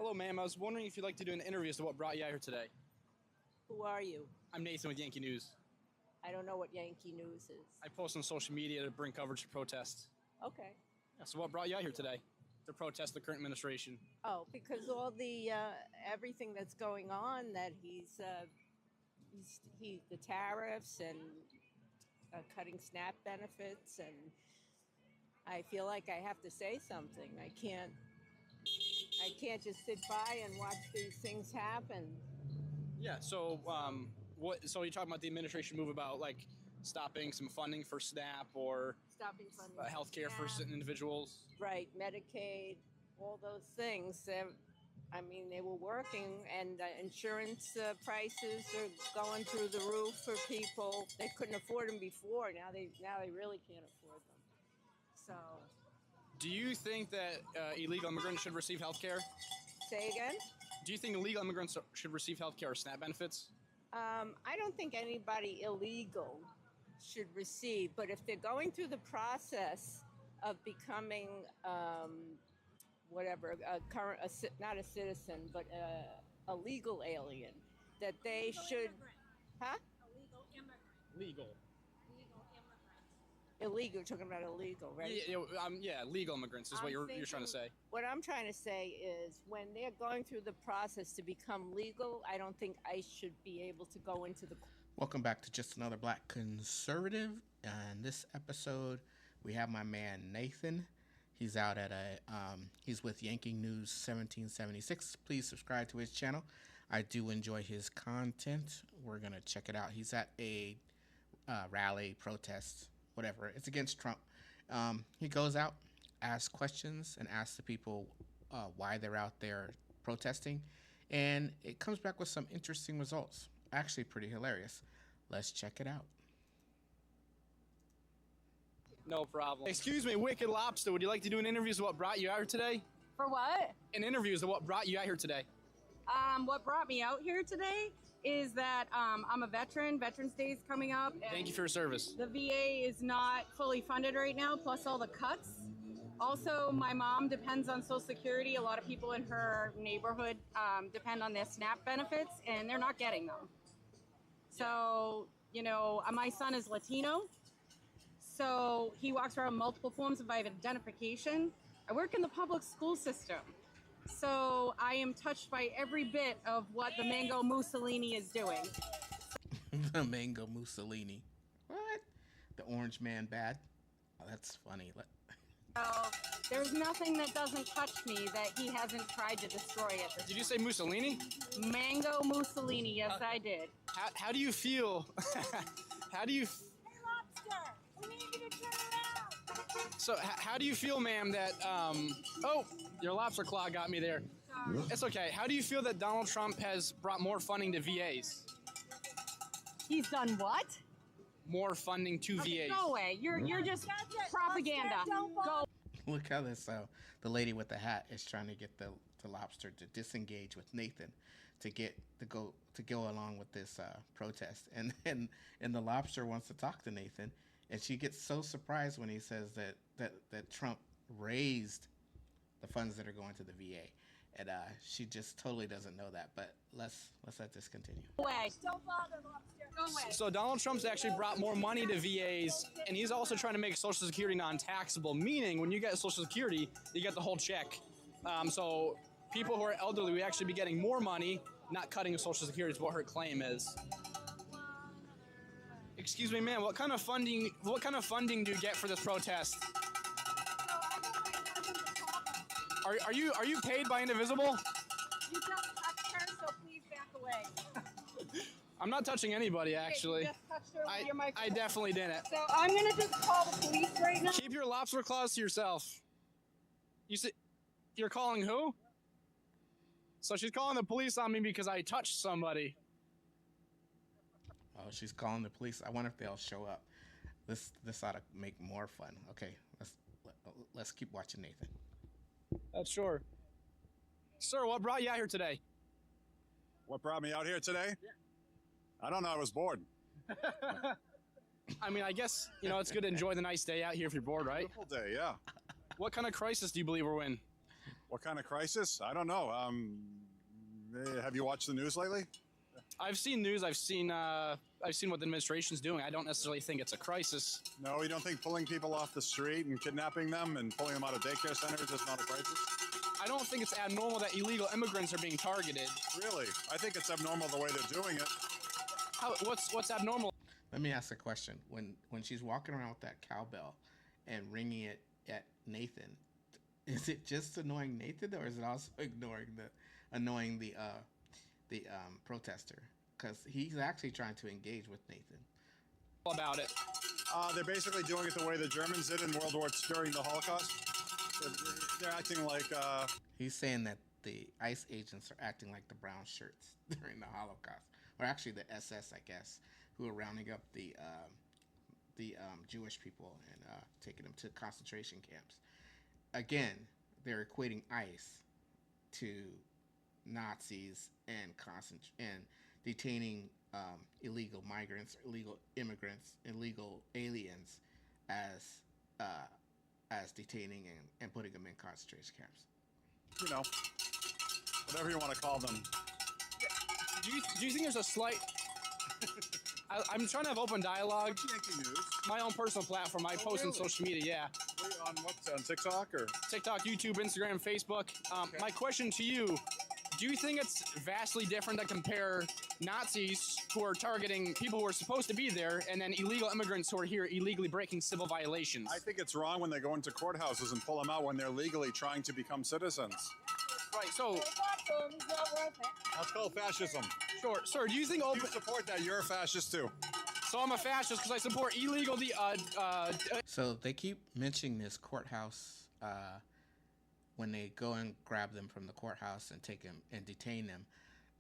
Hello, ma'am. I was wondering if you'd like to do an interview as to what brought you out here today. Who are you? I'm Nathan with Yankee News. I don't know what Yankee News is. I post on social media to bring coverage to protests. Okay. Yeah, so what brought you out here today? To protest the current administration. Oh, because all the everything that's going on, that the tariffs and cutting SNAP benefits, and I feel like I have to say something. I can't just sit by and watch these things happen. Yeah. So what? So you're talking about the administration move about like stopping some funding for SNAP or Stopping funding, health care for certain individuals. right? Medicaid, all those things. I mean, they were working, and insurance prices are going through the roof for people. They couldn't afford them before. Now they really can't afford them. So, Do you think that illegal immigrants should receive health care? say again? Do you think illegal immigrants should receive health care or SNAP benefits? I don't think anybody illegal should receive, but if they're going through the process of becoming whatever, not a citizen, but a legal alien, that they should, huh? Illegal immigrant. Legal. Legal immigrant. Illegal, talking about illegal, right? Yeah, legal immigrants is what you're trying to say. What I'm trying to say is when they're going through the process to become legal, I don't think ICE should be able to go into the... Welcome back to Just Another Black Conservative. In this episode, we have my man Nathan. He's out at he's with YankeeNews1776. Please subscribe to his channel. I do enjoy his content. We're going to check it out. He's at a rally, protest, whatever. It's against Trump. He goes out, asks questions, and asks the people why they're out there protesting. And it comes back with some interesting results. Actually pretty hilarious. Let's check it out. No problem. Excuse me, Wicked Lobster. Would you like to do an interview as to what brought you out here today? For what? An interview as to what brought you out here today. What brought me out here today is that I'm a veteran. Veterans Day is coming up. And Thank you for your service. the VA is not fully funded right now, plus all the cuts. Also, my mom depends on Social Security. A lot of people in her neighborhood depend on their SNAP benefits, and they're not getting them. So, you know, my son is Latino. So he walks around with multiple forms of identification. I work in the public school system. So I am touched by every bit of what the Mango Mussolini is doing. The Mango Mussolini. What? The orange man bad? Oh, that's funny. So there's nothing that doesn't touch me that he hasn't tried to destroy at this Did you say Mussolini? Mango Mussolini, yes, I did. How do you feel? How do you... Hey, lobster! We need you to turn around! So how do you feel, ma'am, that... Oh, your lobster claw got me there. Sorry. It's okay. How do you feel that Donald Trump has brought more funding to VAs? He's done what? More funding to VAs. Go away. You're just propaganda. Go. Look how this the lady with the hat is trying to get the lobster to disengage with Nathan to go along with this protest, and the lobster wants to talk to Nathan, and she gets so surprised when he says that Trump raised the funds that are going to the VA, and she just totally doesn't know that. But let's let this continue. Go away. Don't bother, lobster. Go away. So Donald Trump's actually brought more money to VAs, and he's also trying to make Social Security non-taxable, meaning when you get Social Security, you get the whole check. So people who are elderly will actually be getting more money, not cutting Social Security is what her claim is. Excuse me, ma'am, what kind of funding do you get for this protest? Are you paid by Indivisible? You just touched her, so please back away. I'm not touching anybody, actually. You just touched her with your microphone. I definitely didn't. So I'm gonna just call the police right now. Keep your lobster claws to yourself. You're calling who? So she's calling the police on me because I touched somebody. Oh, she's calling the police. I wonder if they'll show up. This ought to make more fun. Okay, let's keep watching Nathan. That's sure. Sir, what brought you out here today? What brought me out here today? Yeah. I don't know. I was bored. I mean, I guess, it's good to enjoy the nice day out here if you're bored, right? Beautiful day, yeah. What kind of crisis do you believe we're in? What kind of crisis? I don't know. Have you watched the news lately? I've seen news. I've seen what the administration's doing. I don't necessarily think it's a crisis. No, you don't think pulling people off the street and kidnapping them and pulling them out of daycare centers is not a crisis? I don't think it's abnormal that illegal immigrants are being targeted. Really? I think it's abnormal the way they're doing it. What's abnormal? Let me ask a question. When she's walking around with that cowbell and ringing it at Nathan, is it just annoying Nathan, or is it also annoying the protester? Because he's actually trying to engage with Nathan. About it. They're basically doing it the way the Germans did in World War II during the Holocaust. They're acting like... He's saying that the ICE agents are acting like the brown shirts during the Holocaust. Or actually the SS, I guess, who are rounding up the Jewish people and taking them to concentration camps. Again, they're equating ICE to Nazis and detaining illegal migrants, illegal immigrants, illegal aliens as detaining and putting them in concentration camps. You know, whatever you want to call them. Do you think there's a slight... I'm trying to have open dialogue. Yankee News. My own personal platform. I post on social media, yeah. Wait, on what? On TikTok or? TikTok, YouTube, Instagram, Facebook. Okay. My question to you, do you think it's vastly different to compare Nazis who are targeting people who are supposed to be there and then illegal immigrants who are here illegally breaking civil violations? I think it's wrong when they go into courthouses and pull them out when they're legally trying to become citizens. Right, so... That's called fascism. Sure. Sir, do you think... You support that. You're a fascist too. So I'm a fascist because I support illegal... So they keep mentioning this courthouse when they go and grab them from the courthouse and take them and detain them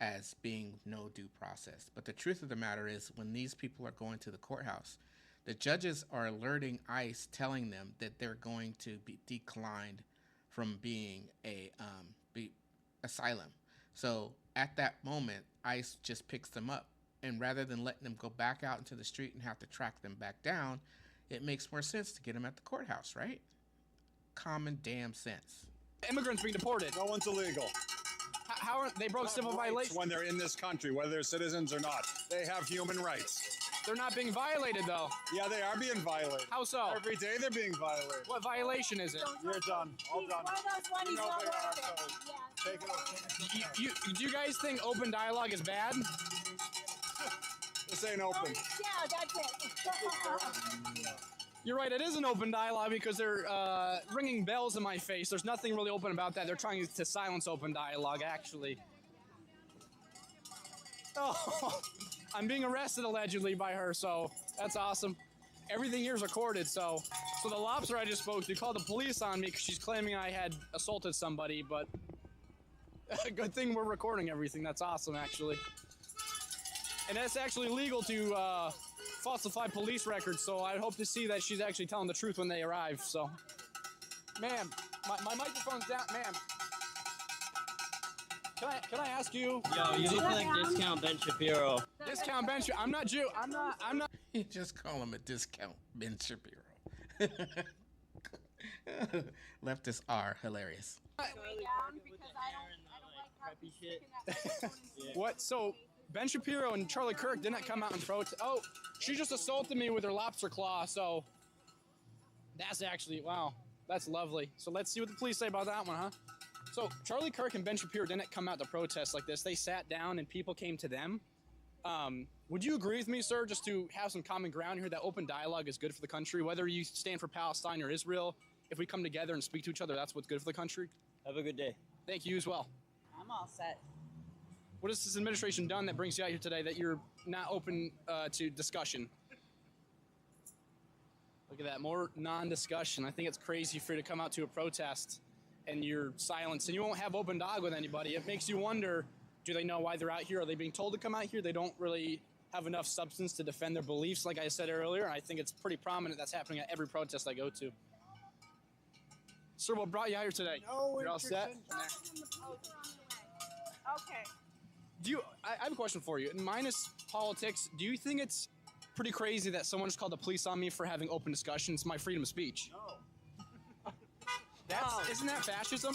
as being no due process. But the truth of the matter is, when these people are going to the courthouse, the judges are alerting ICE, telling them that they're going to be declined from being asylum. So at that moment, ICE just picks them up, and rather than letting them go back out into the street and have to track them back down, it makes more sense to get them at the courthouse, right? Common damn sense. Immigrants being deported. No one's illegal. How are they broke civil violations when they're in this country, whether they're citizens or not? They have human rights. They're not being violated, though. Yeah, they are being violated. How so? Every day they're being violated. What violation is it? You're done. All done. One of those ones, You he's know not they are, worth it. so Yeah. take it over. Do you guys think open dialogue is bad? This ain't open. Yeah, that's it. You're right, it is an open dialogue because they're ringing bells in my face. There's nothing really open about that. They're trying to silence open dialogue, actually. Oh, I'm being arrested allegedly by her, so that's awesome. Everything here is recorded, so the lobster I just spoke to called the police on me because she's claiming I had assaulted somebody, but good thing we're recording everything. That's awesome, actually. And that's actually legal to falsify police records, so I hope to see that she's actually telling the truth when they arrive, so. Ma'am, my microphone's down, ma'am. Can I ask you? Yo, you look like Discount Ben Shapiro. Discount Ben Shapiro. I'm not Jew. I'm not. You just call him a discount Ben Shapiro. Leftists are hilarious. What? So Ben Shapiro and Charlie Kirk didn't come out and protest. Oh, she just assaulted me with her lobster claw. So that's actually, wow, that's lovely. So let's see what the police say about that one, huh? So Charlie Kirk and Ben Shapiro didn't come out to protest like this. They sat down and people came to them. Would you agree with me, sir, just to have some common ground here that open dialogue is good for the country, whether you stand for Palestine or Israel? If we come together and speak to each other, that's what's good for the country? Have a good day. Thank you as well. I'm all set. What has this administration done that brings you out here today that you're not open to discussion? Look at that, more non-discussion. I think it's crazy for you to come out to a protest and you're silenced and you won't have open dialogue with anybody. It makes you wonder, do they know why they're out here? Are they being told to come out here? They don't really have enough substance to defend their beliefs, like I said earlier. I think it's pretty prominent that's happening at every protest I go to. Sir, what brought you out here today? No, you're all set? Okay. I have a question for you. Minus politics, do you think it's pretty crazy that someone just called the police on me for having open discussions? My freedom of speech. No. Isn't that fascism?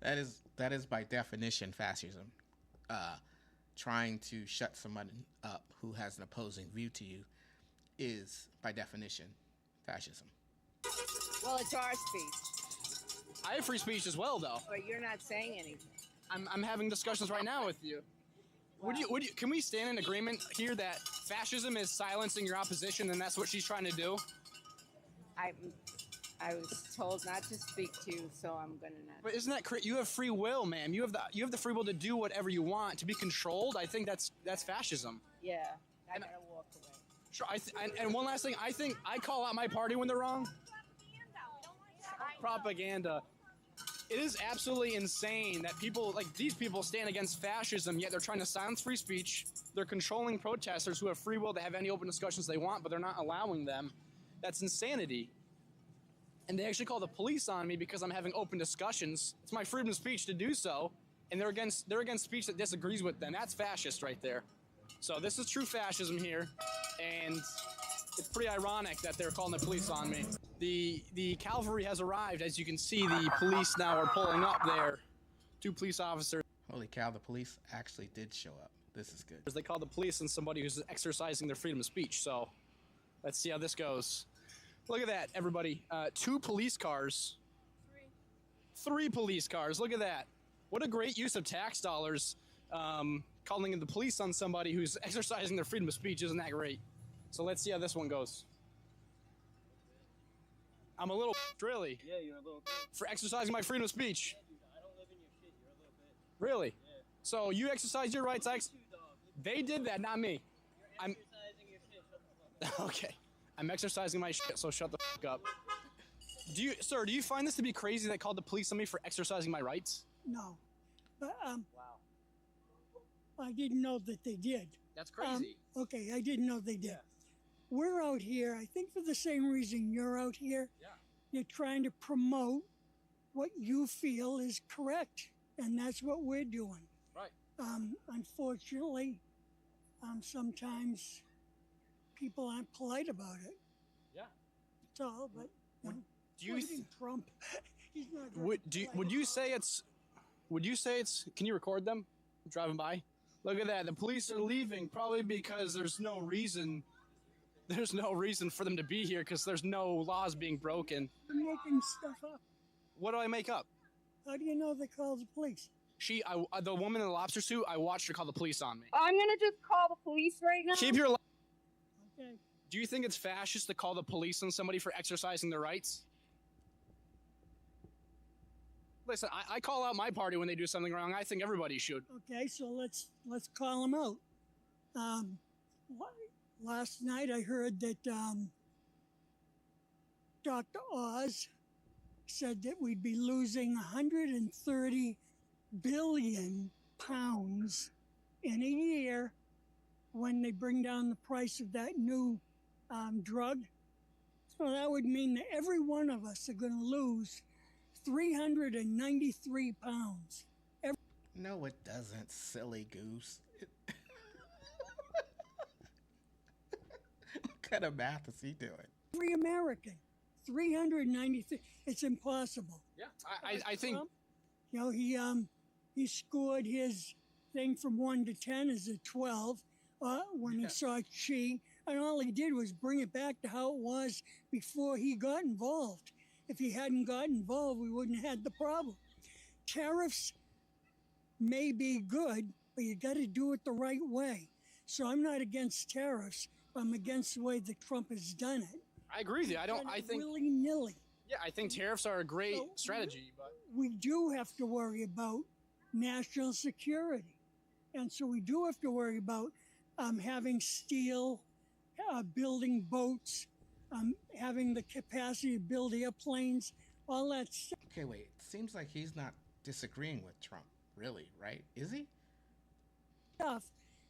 That is by definition fascism. Trying to shut someone up who has an opposing view to you is by definition fascism. Well, it's our speech. I have free speech as well, though. But you're not saying anything. I'm having discussions right now with you. Well, Can we stand in agreement here that fascism is silencing your opposition, and that's what she's trying to do? I was told not to speak to you, so I'm gonna not. But isn't that you have free will, ma'am? You have the free will to do whatever you want. To be controlled, I think that's fascism. Yeah, I gotta walk away. Sure. And one last thing, I think I call out my party when they're wrong. Propaganda. It is absolutely insane that people like these people stand against fascism, yet they're trying to silence free speech. They're controlling protesters who have free will to have any open discussions they want, but they're not allowing them. That's insanity. And they actually call the police on me because I'm having open discussions. It's my freedom of speech to do so, and they're against speech that disagrees with them. That's fascist right there. So this is true fascism here, and it's pretty ironic that they're calling the police on me. The cavalry has arrived. As you can see, the police now are pulling up there. 2 police officers. Holy cow, the police actually did show up. This is good. They call the police on somebody who's exercising their freedom of speech. So let's see how this goes. Look at that, everybody. 2 police cars. 3 police cars. Look at that. What a great use of tax dollars. Calling in the police on somebody who's exercising their freedom of speech. Isn't that great? So let's see how this one goes. I'm a little really. Yeah, you're a little bit. For exercising my freedom of speech. Yeah, dude, I don't live in your shit. You're a little bit. Really? Yeah. So you exercise your rights. They did that, not me. You're exercising your shit. Shut the fuck up. Okay. I'm exercising my shit, so shut the fuck up. Sir, do you find this to be crazy that I called the police on me for exercising my rights? No. But Wow. I didn't know that they did. That's crazy. Okay, I didn't know they did. Yeah. We're out here, I think for the same reason you're out here. Yeah. You're trying to promote what you feel is correct, and that's what we're doing. Right. Unfortunately, sometimes people aren't polite about it. Yeah. That's all, but you know, Do you President Trump, he's not very polite. would you say it's can you record them driving by? Look at that. The police are leaving probably because there's no reason for them to be here because there's no laws being broken. You're making stuff up. What do I make up? How do you know they called the police? The woman in the lobster suit, I watched her call the police on me. I'm gonna just call the police right now. Keep your Okay. Do you think it's fascist to call the police on somebody for exercising their rights? Listen, I call out my party when they do something wrong. I think everybody should. Okay, so let's call them out. Last night I heard that Dr. Oz said that we'd be losing 130 billion pounds in a year when they bring down the price of that new drug. So that would mean that every one of us are going to lose 393 pounds. No, it doesn't, silly goose. What kind of math is he doing? Every American, 393. It's impossible. Yeah, I think. Trump, you know, he scored his thing from 1 to 10 as a 12 when he saw Xi, and all he did was bring it back to how it was before he got involved. If he hadn't got involved, we wouldn't have had the problem. Tariffs may be good, but you got to do it the right way. So I'm not against tariffs. I'm against the way that Trump has done it. I agree with you. I think willy-nilly. Yeah, I think tariffs are a great strategy, but We do have to worry about national security. And so we do have to worry about having steel, building boats, having the capacity to build airplanes, all that stuff. Okay, wait. It seems like he's not disagreeing with Trump, really, right? Is he?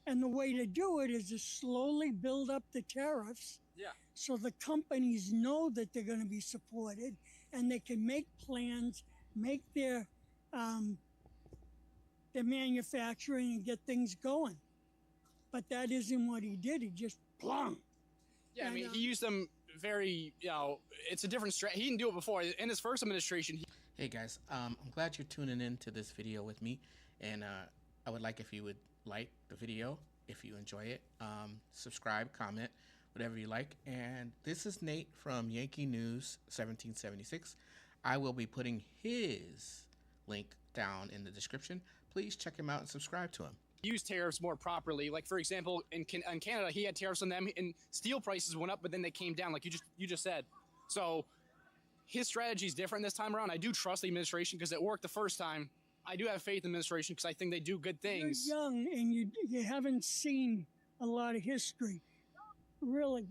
And the way to do it is to slowly build up the tariffs. Yeah. So the companies know that they're going to be supported and they can make plans, make their manufacturing and get things going. But that isn't what he did. He just plum. yeah, I And, mean, he used them very, it's a different strategy. He didn't do it before. In his first administration. Hey guys, I'm glad you're tuning in to this video with me, and I would like if you would like the video if you enjoy it, subscribe, comment, whatever you like. And this is Nate from YankeeNews1776. I will be putting his link down in the description. Please check him out and subscribe to him. Use tariffs more properly. Like, for example, in Canada, he had tariffs on them, and steel prices went up, but then they came down, like you just said. So his strategy is different this time around. I do trust the administration because it worked the first time. I do have faith in the administration because I think they do good things. You're young and you haven't seen a lot of history. Really,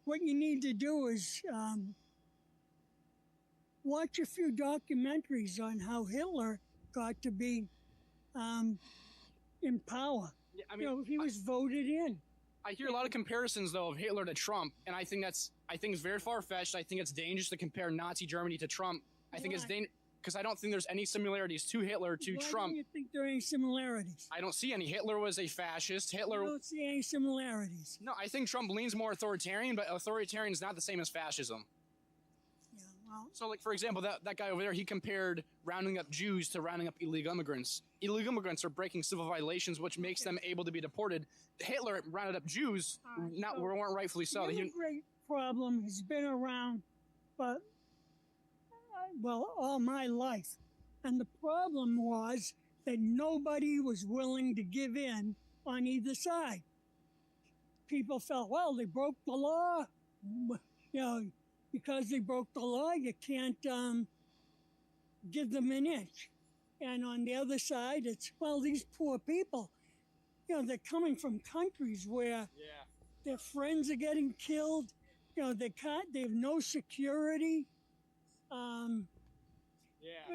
what you need to do is watch a few documentaries on how Hitler got to be in power. Yeah, I mean, he was voted in. I hear a lot of comparisons though of Hitler to Trump, and I think it's very far-fetched. I think it's dangerous to compare Nazi Germany to Trump. I think it's dangerous because I don't think there's any similarities to Hitler to Trump. Why do you think there are any similarities? I don't see any. Hitler was a fascist. I don't see any similarities. No, I think Trump leans more authoritarian, but authoritarian is not the same as fascism. Yeah, well, So, like, for example, that guy over there, he compared rounding up Jews to rounding up illegal immigrants. Illegal immigrants are breaking civil violations, which makes them able to be deported. Hitler rounded up Jews, weren't rightfully so. The immigrant problem has been around, but all my life. And the problem was that nobody was willing to give in on either side. People felt, well, they broke the law. Because they broke the law, you can't give them an inch. And on the other side, it's, well, these poor people, they're coming from countries where their friends are getting killed. They have no security.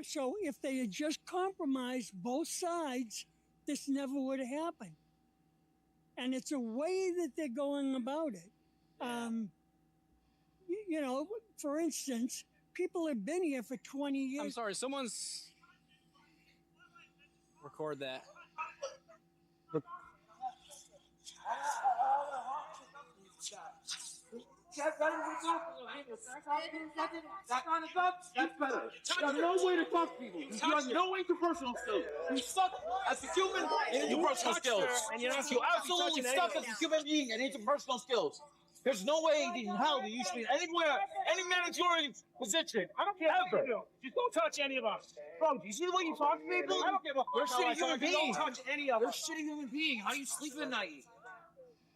So if they had just compromised both sides, this never would have happened. And it's a way that they're going about it. For instance, people have been here for 20 years. I'm sorry, someone's... Record that. That's better. There's no way to talk to people. No way to personal skills. You suck as a human and interpersonal skills. You absolutely suck as a human being and interpersonal skills. There's no way in hell that you should be anywhere, any mandatory position. I don't care ever. Just don't touch any of us. Bro, do you see the way you talk to people? I don't give a fuck. We're shitty human beings. Don't touch any of us. We're shitty human beings. How do you sleep at night?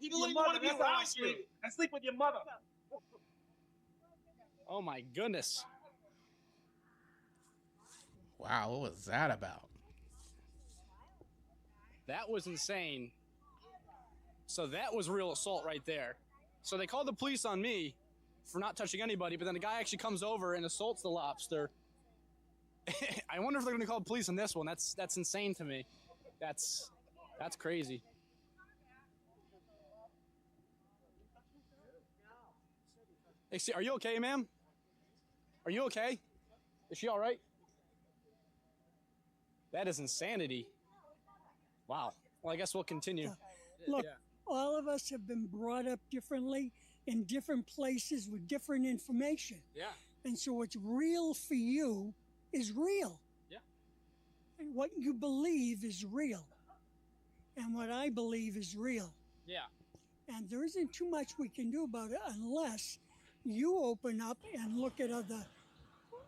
People don't want to be around you. And sleep with your mother. Oh my goodness. Wow, what was that about? That was insane. So that was real assault right there. So they called the police on me for not touching anybody, but then the guy actually comes over and assaults the lobster. I wonder if they're going to call the police on this one. That's insane to me. That's crazy. Hey, see, are you okay, ma'am? Are you okay? Is she all right? That is insanity. Wow. Well, I guess we'll continue. Look, all of us have been brought up differently in different places with different information. Yeah. And so what's real for you is real. Yeah. And what you believe is real. And what I believe is real. Yeah. And there isn't too much we can do about it unless you open up and look at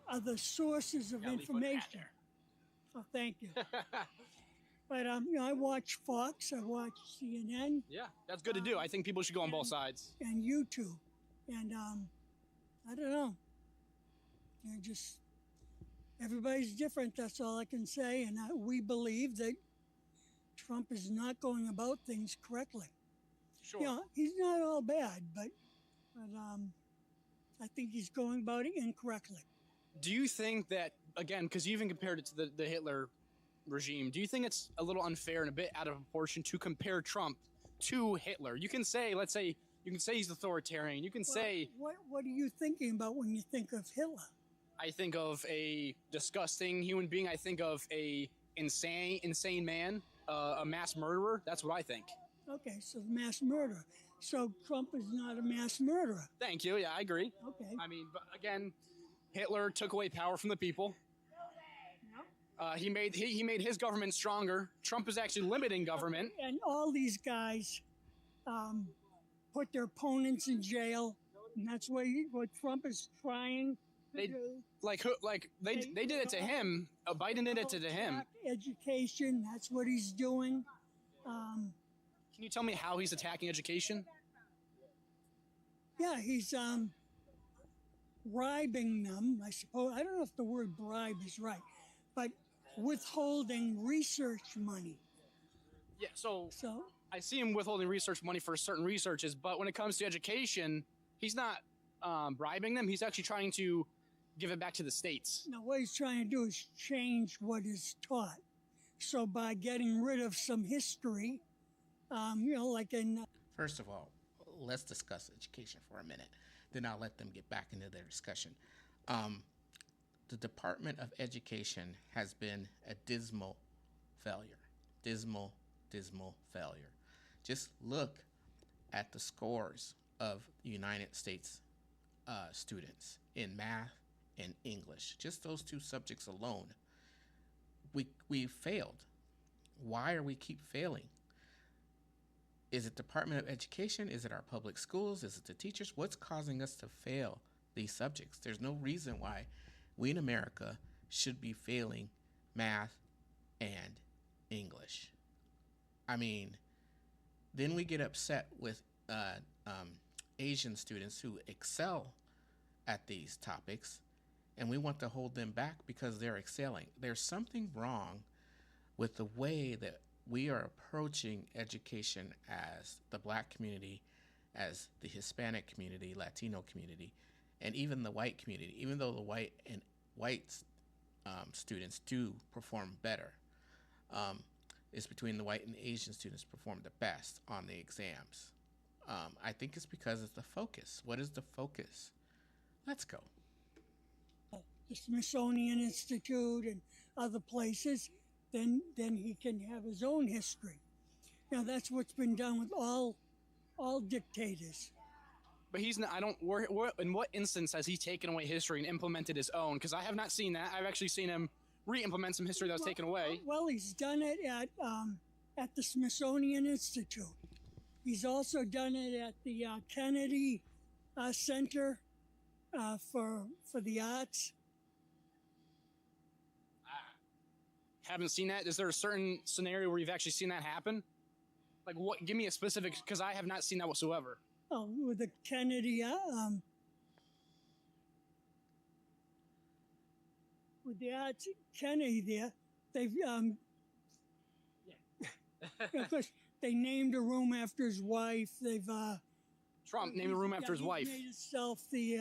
other sources of information. Oh, thank you. But I watch Fox, I watch CNN. Yeah, that's good to do. I think people should go on both sides. And YouTube. And I don't know. Just everybody's different. That's all I can say. And we believe that Trump is not going about things correctly. Sure. He's not all bad, but I think he's going about it incorrectly. Do you think that, again, because you even compared it to the Hitler regime, do you think it's a little unfair and a bit out of proportion to compare Trump to Hitler? You can say, let's say, he's authoritarian. You can say... What are you thinking about when you think of Hitler? I think of a disgusting human being. I think of a insane man, a mass murderer. That's what I think. Okay, so the mass murderer. So Trump is not a mass murderer. Thank you. Yeah, I agree. Okay. I mean, but again, Hitler took away power from the people. He made his government stronger. Trump is actually limiting government. And all these guys put their opponents in jail, and that's what Trump is trying to do. They did it to him. Biden did it to him. Education, that's what he's doing. Can you tell me how he's attacking education? Yeah, he's bribing them, I suppose. I don't know if the word bribe is right, but withholding research money. Yeah, so I see him withholding research money for certain researches, but when it comes to education, he's not bribing them. He's actually trying to give it back to the states. Now, what he's trying to do is change what is taught. So by getting rid of some history, like in... First of all, let's discuss education for a minute. Then I'll let them get back into their discussion. The Department of Education has been a dismal failure. Dismal failure. Just look at the scores of United States students in math and English. Just those two subjects alone. We failed. Why are we keep failing? Is it Department of Education? Is it our public schools? Is it the teachers? What's causing us to fail these subjects? There's no reason why we in America should be failing math and English. I mean, then we get upset with Asian students who excel at these topics, and we want to hold them back because they're excelling. There's something wrong with the way that we are approaching education as the Black community, as the Hispanic community, Latino community, and even the white community. Even though the white students do perform better, it's between the white and Asian students perform the best on the exams. I think it's because it's the focus. What is the focus? Let's go. The Smithsonian Institute and other places, then he can have his own history. Now that's what's been done with all dictators. But he's not. I don't. In what instance has he taken away history and implemented his own? Because I have not seen that. I've actually seen him re-implement some history that was taken away. Well, he's done it at the Smithsonian Institute. He's also done it at the Kennedy Center for the Arts. Haven't seen that. Is there a certain scenario where you've actually seen that happen? Like what? Give me a specific, because I have not seen that whatsoever. Oh, with the Kennedy, with the Arts Kennedy there, they've of course they named a room after his wife. They've Trump named a room after his wife. Made himself the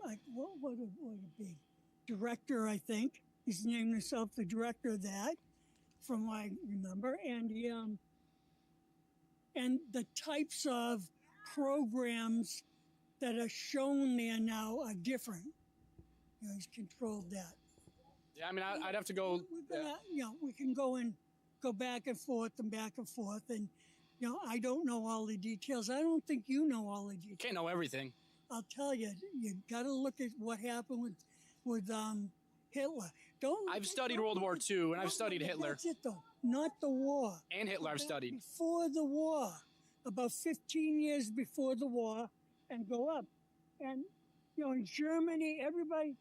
like what would it be? Director, I think. He's named himself the director of that, from what I remember, and he and the types of programs that are shown there now are different. He's controlled that. Yeah, I mean, I'd have to go. We can go back and forth, and I don't know all the details. I don't think you know all the details. Can't know everything. I'll tell you, you got to look at what happened with Hitler. I've studied World War II, and I've studied Hitler. That's it, though. Not the war. And Hitler I've studied. Before the war, about 15 years before the war, and go up. And, in Germany, everybody,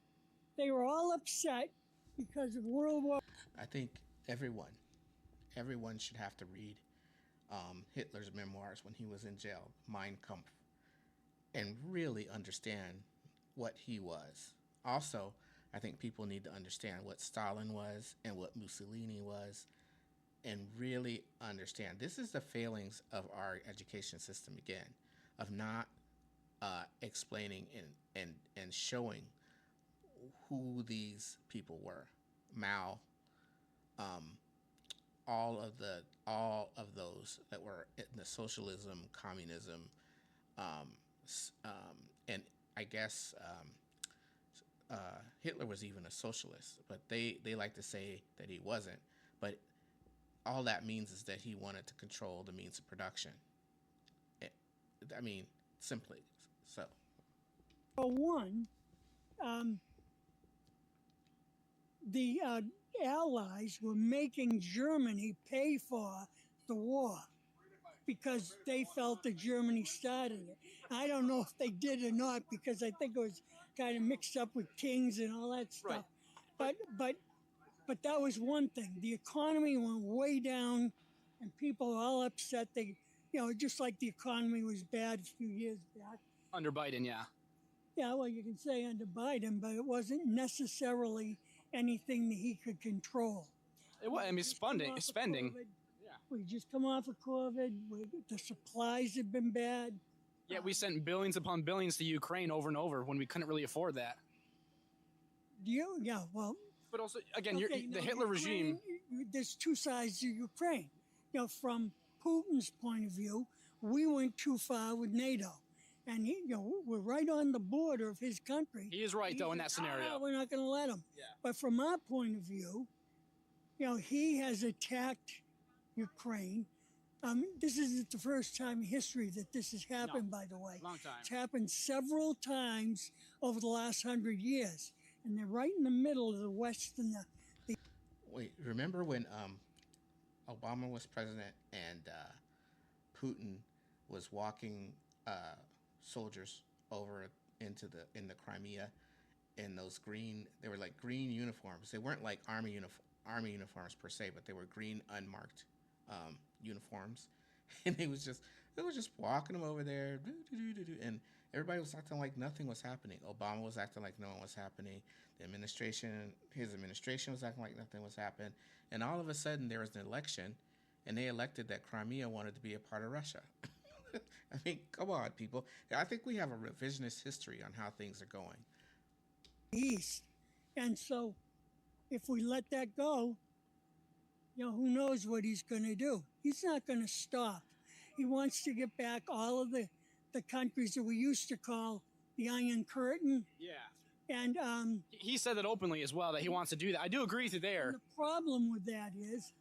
they were all upset because of World War. I think everyone should have to read Hitler's memoirs when he was in jail, Mein Kampf, and really understand what he was. Also, I think people need to understand what Stalin was and what Mussolini was, and really understand this is the failings of our education system again, of not explaining and showing who these people were. Mao, all of those that were in the socialism, communism, and I guess Hitler was even a socialist, but they like to say that he wasn't. But all that means is that he wanted to control the means of production. I mean, simply so. For one, the Allies were making Germany pay for the war because they felt that Germany started it. I don't know if they did or not because I think it was kind of mixed up with kings and all that stuff. Right. But that was one thing. The economy went way down, and people were all upset. They, just like the economy was bad a few years back. Under Biden, yeah. Yeah, well, you can say under Biden, but it wasn't necessarily anything that he could control. It was. I mean, spending. Yeah. We just come off of COVID. The supplies have been bad. Yeah, we sent billions upon billions to Ukraine over and over when we couldn't really afford that. Yeah, well. But also, again, the Hitler regime. There's two sides to Ukraine. From Putin's point of view, we went too far with NATO. And we're right on the border of his country. He is right, though, in that scenario. We're not going to let him. Yeah. But from our point of view, he has attacked Ukraine. This isn't the first time in history that this has happened, by the way. Long time. It's happened several times over the last 100 years. And they're right in the middle of the West and the Wait, remember when Obama was president and Putin was walking soldiers over in the Crimea in those they were like green uniforms. They weren't like army uniforms per se, but they were green unmarked uniforms, and they was just walking them over there, and everybody was acting like nothing was happening. Obama was acting like no one was happening. His administration was acting like nothing was happening, and all of a sudden there was an election, and they elected that Crimea wanted to be a part of Russia. I mean, come on, people. I think we have a revisionist history on how things are going. East. And so if we let that go, who knows what he's going to do. He's not going to stop. He wants to get back all of the countries that we used to call the Iron Curtain. Yeah. And he said that openly as well, that he wants to do that. I do agree with you there. The problem with that is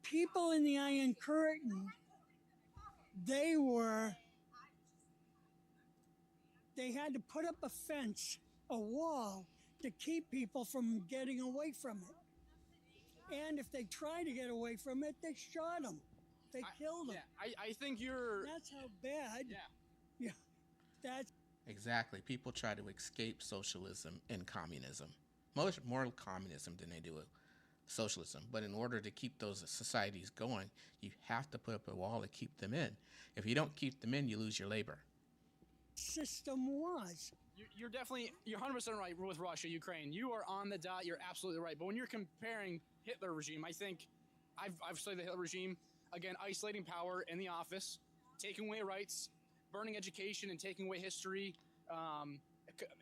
people in the Iron Curtain, they had to put up a fence, a wall, to keep people from getting away from it. And if they try to get away from it, they shot them. They killed them. Yeah, I think That's how bad. Yeah. That's exactly. People try to escape socialism and communism. More communism than they do socialism. But in order to keep those societies going, you have to put up a wall to keep them in. If you don't keep them in, you lose your labor. System was. You're 100% right with Russia, Ukraine. You are on the dot. You're absolutely right. But when you're comparing Hitler regime, I think I've studied the Hitler regime. Again, isolating power in the office, taking away rights, burning education and taking away history,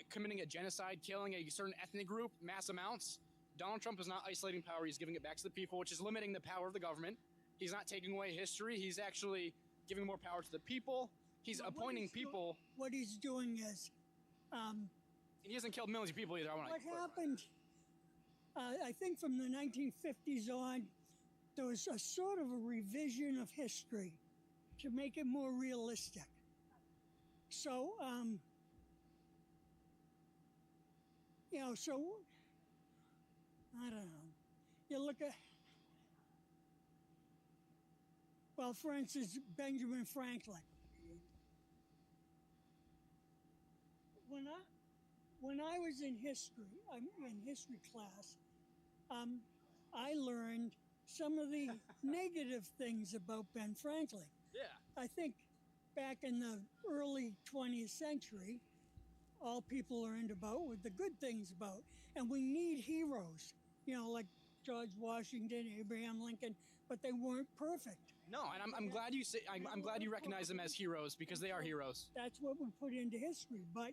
committing a genocide, killing a certain ethnic group, mass amounts. Donald Trump is not isolating power. He's giving it back to the people, which is limiting the power of the government. He's not taking away history. He's actually giving more power to the people. He's appointing people. What he's doing is... he hasn't killed millions of people either. What happened, I think from the 1950s on, there was a sort of a revision of history to make it more realistic. So, so, I don't know. You look at, well, for instance, Benjamin Franklin. When I was in history class, I learned some of the negative things about Ben Franklin. Yeah. I think back in the early 20th century, all people learned about were the good things about. And we need heroes, like George Washington, Abraham Lincoln, but they weren't perfect. No, and I'm glad you say I'm glad you recognize them as heroes, because they are heroes. That's what we put into history. But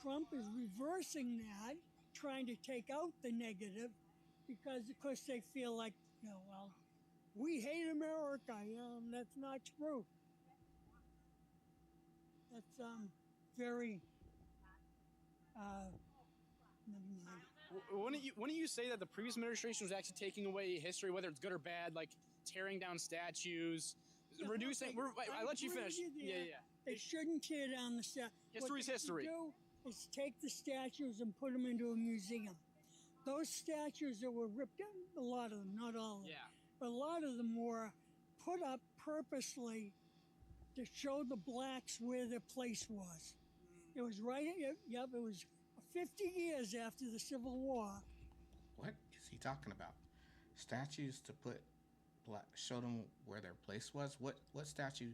Trump is reversing that, trying to take out the negative, because of course they feel like, well, we hate America. That's not true. That's very never mind. Wouldn't you say that the previous administration was actually taking away history, whether it's good or bad, like tearing down statues, reducing? Okay. I let you finish. Yeah. They shouldn't tear down the statue. History's history. What they should do is take the statues and put them into a museum. Those statues that were ripped down, a lot of them, not all of them, but a lot of them were put up purposely to show the blacks where their place was. It was right, it was 50 years after the Civil War. What is he talking about? Statues to put show them where their place was? What statue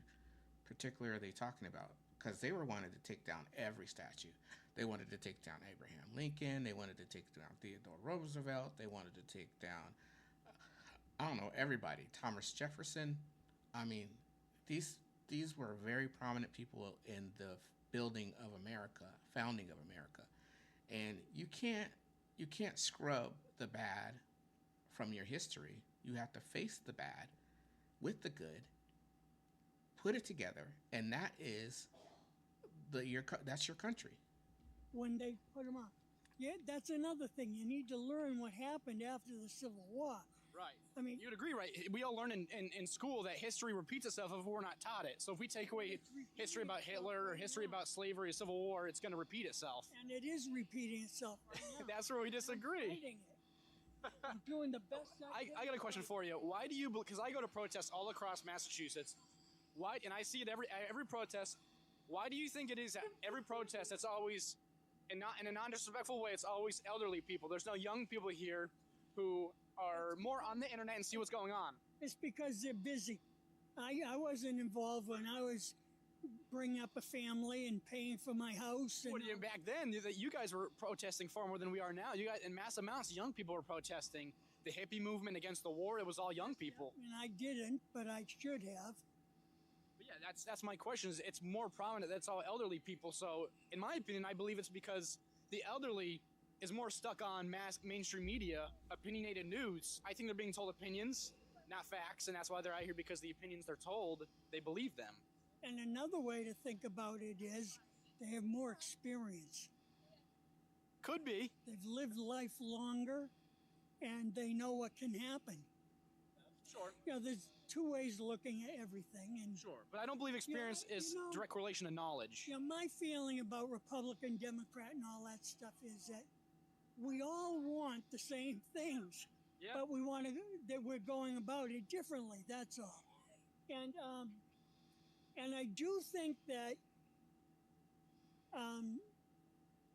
particular are they talking about? Because they were wanted to take down every statue. They wanted to take down Abraham Lincoln. They wanted to take down Theodore Roosevelt. They wanted to take down, I don't know, everybody. Thomas Jefferson. I mean, these were very prominent people in the building of America, founding of America. And you can't scrub the bad from your history. You have to face the bad with the good, put it together, and that's your country. When they put them up. Yeah, that's another thing. You need to learn what happened after the Civil War. Right. I mean, you'd agree, right? We all learn in school that history repeats itself if we're not taught it. So if we take away history about Hitler or history about slavery or Civil War, it's going to repeat itself. And it is repeating itself right now. That's where we disagree. I'm doing the best I got a question for you. Why do you, because I go to protests all across Massachusetts, why, and I see it every protest, why do you think it is that every protest that's always, and not in a non-disrespectful way, it's always elderly people? There's no young people here who are more on the internet and see what's going on. It's because they're busy. I wasn't involved when I was bringing up a family and paying for my house. And back then, you guys were protesting far more than we are now. You guys, in mass amounts, young people were protesting. The hippie movement against the war, it was all young people. And I didn't, but I should have. But yeah, that's my question. Is it's more prominent. That's all elderly people. So, in my opinion, I believe it's because the elderly is more stuck on mainstream media, opinionated news. I think they're being told opinions, not facts, and that's why they're out here, because the opinions they're told, they believe them. And another way to think about it is they have more experience. Could be. They've lived life longer, and they know what can happen. Sure. You know, there's two ways of looking at everything. And sure, but I don't believe experience is direct correlation to knowledge. Yeah, my feeling about Republican, Democrat, and all that stuff is that we all want the same things, but we want that we're going about it differently. That's all. And I do think that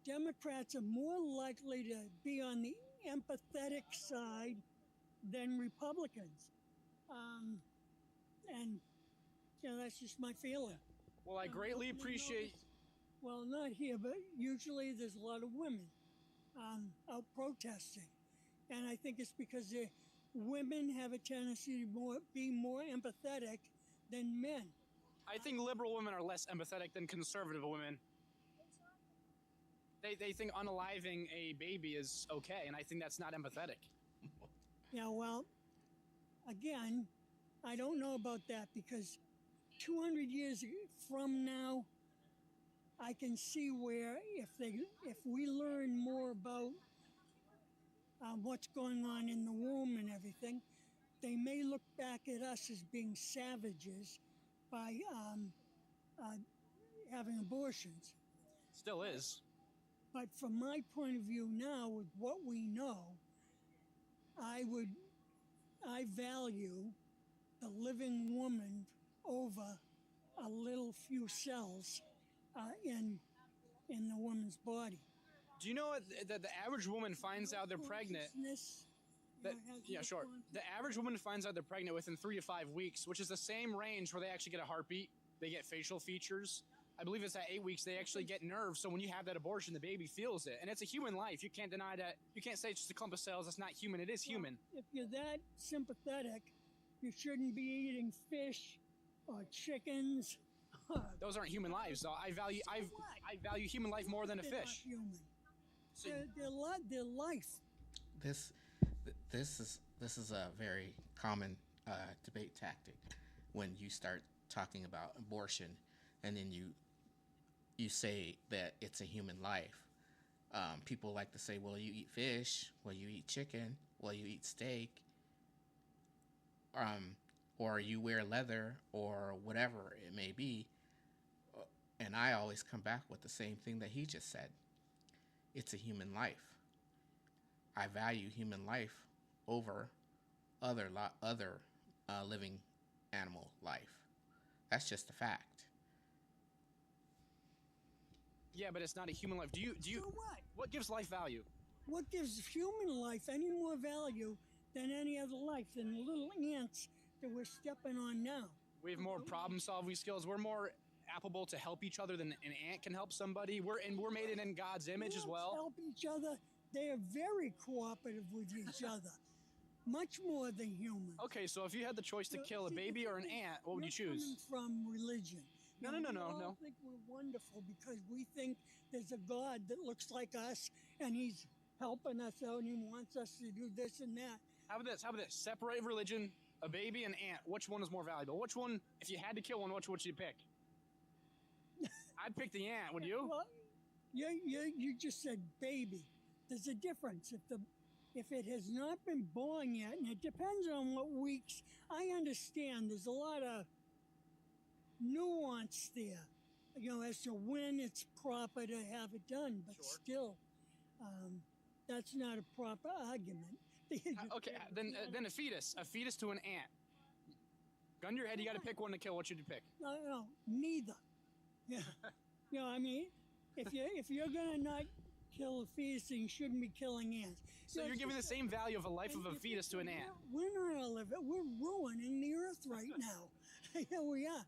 Democrats are more likely to be on the empathetic side than Republicans. And, you know, that's just my feeling. Well, I greatly appreciate... Well, not here, but usually there's a lot of women out protesting. And I think it's because women have a tendency to be more empathetic than men. I think liberal women are less empathetic than conservative women. They think unaliving a baby is okay, and I think that's not empathetic. Yeah, well, again, I don't know about that, because 200 years from now, I can see where if we learn more about what's going on in the womb and everything, they may look back at us as being savages by having abortions. Still is. But from my point of view now, with what we know, I value the living woman over a little few cells in the woman's body. Do you know that the average woman finds out they're pregnant? Yeah, sure. The average woman finds out they're pregnant within 3 to 5 weeks, which is the same range where they actually get a heartbeat, they get facial features. I believe it's at 8 weeks they actually get nerves, so when you have that abortion, the baby feels it. And it's a human life. You can't deny that. You can't say it's just a clump of cells. That's not human. It is human. If you're that sympathetic, you shouldn't be eating fish or chickens. Those aren't human lives, though. I value human life more than a fish. They're not human. So, they're life. This is a very common debate tactic when you start talking about abortion, and then you say that it's a human life. People like to say, well, you eat fish, well, you eat chicken, well, you eat steak, or you wear leather, or whatever it may be. And I always come back with the same thing that he just said. It's a human life. I value human life over other living animal life. That's just a fact. Yeah, but it's not a human life. Do you? So what? What gives life value? What gives human life any more value than any other life, than the little ants that we're stepping on now? We have more problem-solving skills. We're more applicable to help each other than an ant can help somebody. We're made in God's image as well. Help each other. They are very cooperative with each other, much more than humans. Okay, so if you had the choice to kill a baby or an ant, what would you choose? Coming from religion. No. We all think we're wonderful because we think there's a God that looks like us and he's helping us out and he wants us to do this and that. How about this? Separate religion, a baby, and ant. Which one is more valuable? Which one, if you had to kill one, which would you pick? I'd pick the ant. Would you? Well, you just said baby. There's a difference. If it has not been born yet, and it depends on what weeks, I understand there's a lot of nuance there, as to when it's proper to have it done, but still, that's not a proper argument. Okay, then a fetus to an ant. Gun to your head, you got to pick one to kill. What should you pick? No, neither. Yeah, I mean, if you're gonna not kill a fetus, then you shouldn't be killing ants. So you're giving the same value of a life of a fetus to an ant. We're not gonna live it. We're ruining the earth right now. Here we are.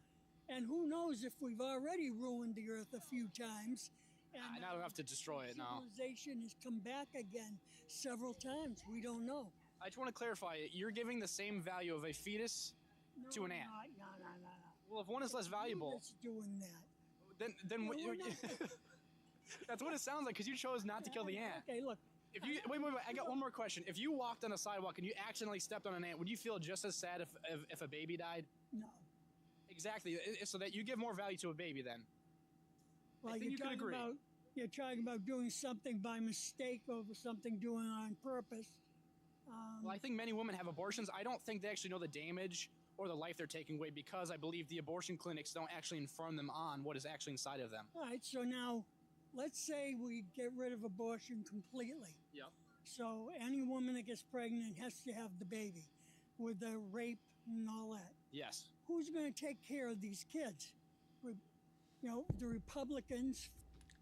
And who knows if we've already ruined the earth a few times. And not enough to destroy it now. Civilization has come back again several times. We don't know. I just want to clarify it. You're giving the same value of a fetus to an ant. No. Well, if one is less valuable, That's doing that. then what that's what it sounds like, because you chose not to kill the ant. Okay, look. If you wait, I got one more question. If you walked on a sidewalk and you accidentally stepped on an ant, would you feel just as sad if a baby died? No. Exactly. So that you give more value to a baby then. Well, I think you could agree. You're talking about doing something by mistake over something doing on purpose. Well, I think many women have abortions. I don't think they actually know the damage or the life they're taking away, because I believe the abortion clinics don't actually inform them on what is actually inside of them. All right, so now let's say we get rid of abortion completely. Yep. So any woman that gets pregnant has to have the baby with the rape and all that. Yes. Who's going to take care of these kids? The Republicans.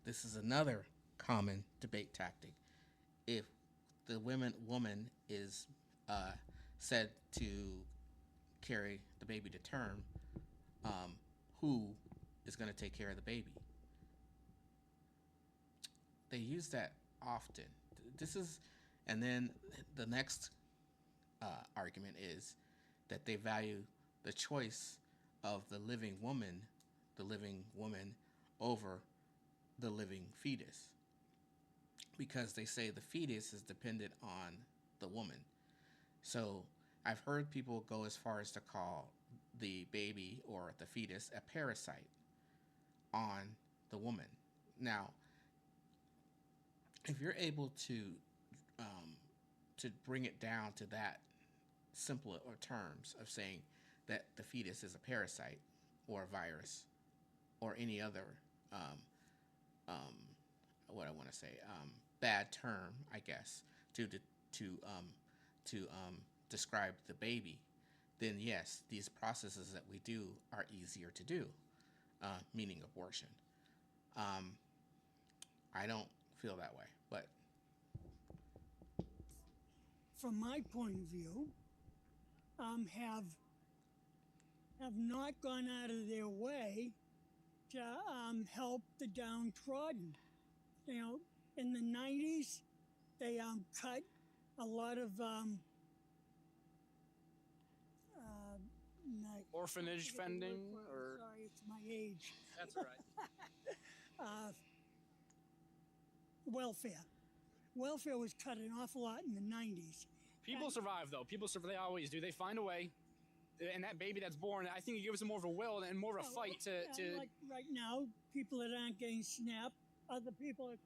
This is another common debate tactic. If the woman is said to carry the baby to term, who is going to take care of the baby? They use that often. And then the next argument is that they value the choice of the living woman over the living fetus, because they say the fetus is dependent on the woman. So I've heard people go as far as to call the baby or the fetus a parasite on the woman. Now, if you're able to bring it down to that simpler terms of saying that the fetus is a parasite or a virus or any other bad term, I guess, to describe the baby, then yes, these processes that we do are easier to do, meaning abortion. I don't feel that way, but from my point of view, have not gone out of their way to help the downtrodden. In the 90s, they cut a lot of orphanage funding, or sorry, it's my age. That's all right. Welfare was cut an awful lot in the 90s. People survive, though. They always do. They find a way. And that baby that's born, I think it gives them more of a will and more of a fight to... Like right now, people that aren't getting SNAP, other people,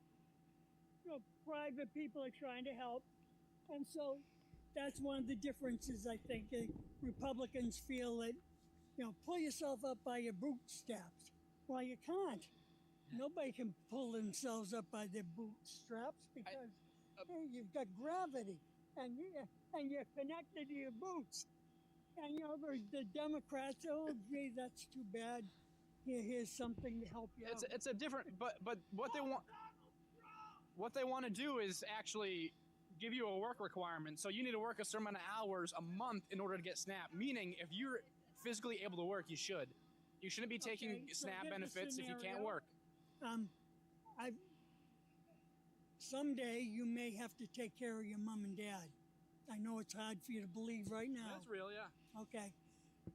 private people are trying to help. And so that's one of the differences, I think. Republicans feel that, pull yourself up by your bootstraps. Well, you can't. Nobody can pull themselves up by their bootstraps because hey, you've got gravity, and you're connected to your boots. And the Democrats, oh gee, that's too bad. Here's something to help you out. It's a different, but what they want to do is actually give you a work requirement. So you need to work a certain amount of hours a month in order to get SNAP. Meaning, if you're physically able to work, you should. You shouldn't be taking SNAP benefits if you can't work. Someday you may have to take care of your mom and dad. I know it's hard for you to believe right now. That's real, yeah. Okay.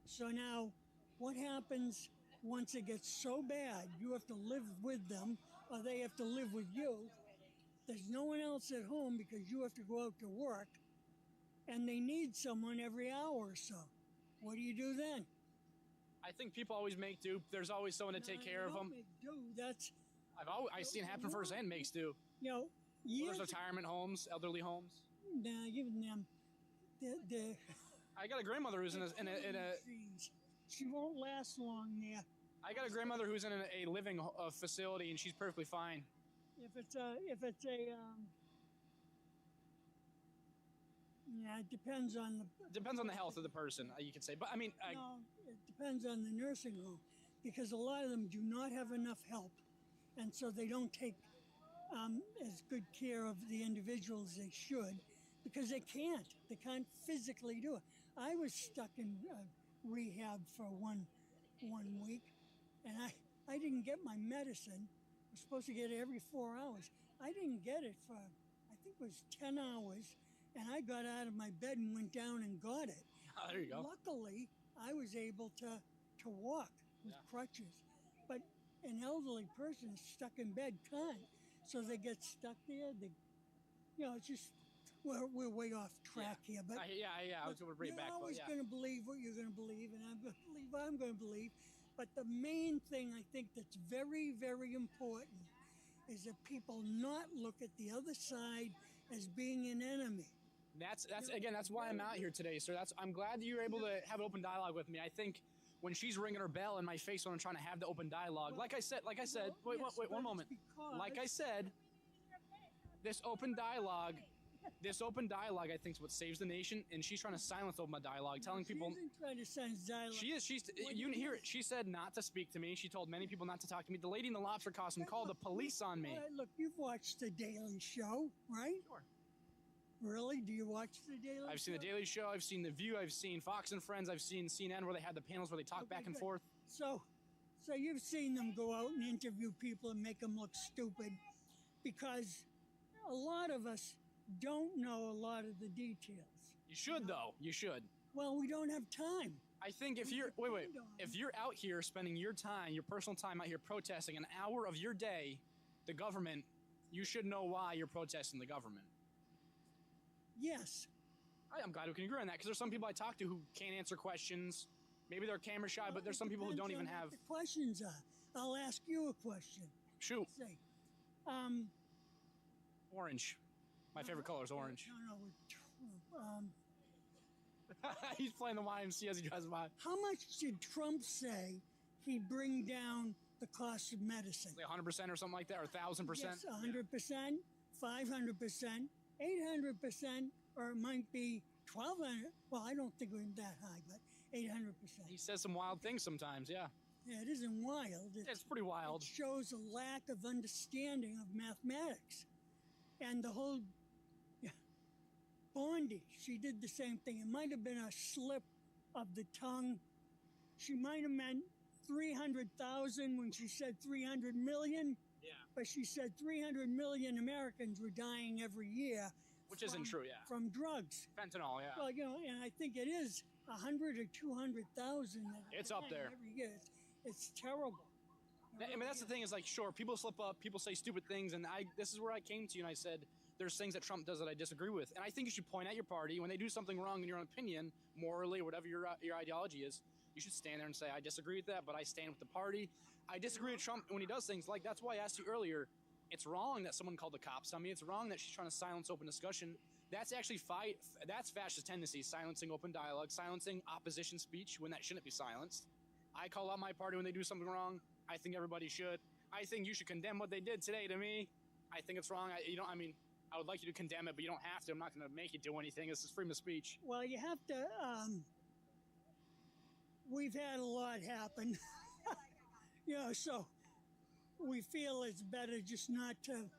So now, what happens once it gets so bad you have to live with them or they have to live with you? There's no one else at home because you have to go out to work and they need someone every hour or so. What do you do then? I think people always make do. There's always someone to take care of them. Make do. That's I've seen it happen firsthand. Makes do. There's retirement homes, elderly homes. Nah, even them. I got a grandmother who's in a. She won't last long there. I got a grandmother who's in a living facility and she's perfectly fine. If it's a yeah, it depends on the health of the person, you could say. But I mean, no, it depends on the nursing home because a lot of them do not have enough help, and so they don't take as good care of the individual as they should because they can't. They can't physically do it. I was stuck in rehab for one week, and I didn't get my medicine. I was supposed to get it every 4 hours. I didn't get it for, I think it was 10 hours, and I got out of my bed and went down and got it. Oh, there you go. Luckily, I was able to walk with crutches, but an elderly person stuck in bed can't. So they get stuck there. It's just, we're way off track here. But I was going to bring it back. You're always going to believe what you're going to believe, and I'm going to believe what I'm going to believe. But the main thing I think that's very, very important is that people not look at the other side as being an enemy. That's why I'm out here today, sir. I'm glad that you were able to have an open dialogue with me. I think when she's ringing her bell in my face when I'm trying to have the open dialogue, like I said, wait, one moment. Like I said, this open dialogue, I think is what saves the nation, and she's trying to silence open dialogue, telling people. She isn't trying to silence dialogue. She is. You can hear it. She said not to speak to me. She told many people not to talk to me. The lady in the lobster costume called the police on me. Look, you've watched The Daily Show, right? Sure. Really? Do you watch The Daily Show? I've seen The Daily Show. I've seen The View. I've seen Fox and Friends. I've seen CNN where they had the panels where they talk back and forth. So you've seen them go out and interview people and make them look stupid because a lot of us don't know a lot of the details. You should, though. You should. Well, we don't have time. I think if you're if you're out here spending your time, your personal time out here protesting an hour of your day, the government, you should know why you're protesting the government. Yes. I'm glad we can agree on that because there's some people I talk to who can't answer questions. Maybe they're camera shy, but there's some people who don't even have. The questions are. I'll ask you a question. Shoot. Let's say, orange. My favorite color is orange. No. He's playing the YMCA as he drives by. How much did Trump say he'd bring down the cost of medicine? Like 100% or something like that, or 1,000%? Yes, 100%, 500%, 800%, or it might be 1,200. Well, I don't think it went that high, but 800%. He says some wild things sometimes, yeah. Yeah, it isn't wild. It's pretty wild. It shows a lack of understanding of mathematics. And the whole Bondi, she did the same thing. It might have been a slip of the tongue. She might have meant 300,000 when she said 300 million. Yeah. But she said 300 million Americans were dying every year. Which isn't true, yeah. From drugs. Fentanyl, yeah. Well, and I think it is 100 or 200,000. It's up there. Every year. It's terrible. I mean, that's the thing is like, sure, people slip up, people say stupid things, and this is where I came to you and I said, there's things that Trump does that I disagree with. And I think you should point out your party when they do something wrong in your own opinion, morally, or whatever your ideology is. You should stand there and say, I disagree with that, but I stand with the party. I disagree with Trump when he does things like, that's why I asked you earlier, it's wrong that someone called the cops on me. It's wrong that she's trying to silence open discussion. That's actually that's fascist tendencies, silencing open dialogue, silencing opposition speech when that shouldn't be silenced. I call out my party when they do something wrong. I think everybody should. I think you should condemn what they did today to me. I think it's wrong. I would like you to condemn it, but you don't have to. I'm not going to make you do anything. This is freedom of speech. Well, you have to. We've had a lot happen, so we feel it's better just not to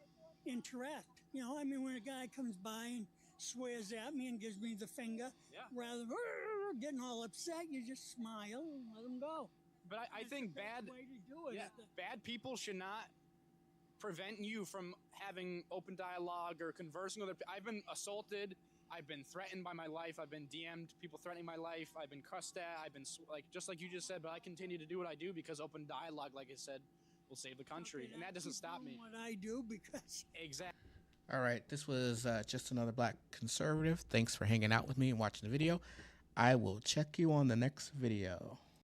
interact. When a guy comes by and swears at me and gives me the finger, rather than getting all upset, you just smile and let him go. But I think bad people should not prevent you from having open dialogue or conversing with I've been assaulted. I've been threatened by my life. I've been DM'd, people threatening my life. I've been cussed at. I've been just like you just said, but I continue to do what I do because open dialogue, like I said, will save the country. And that doesn't stop me. What I do because... Exactly. All right, this was Just Another Black Conservative. Thanks for hanging out with me and watching the video. I will check you on the next video.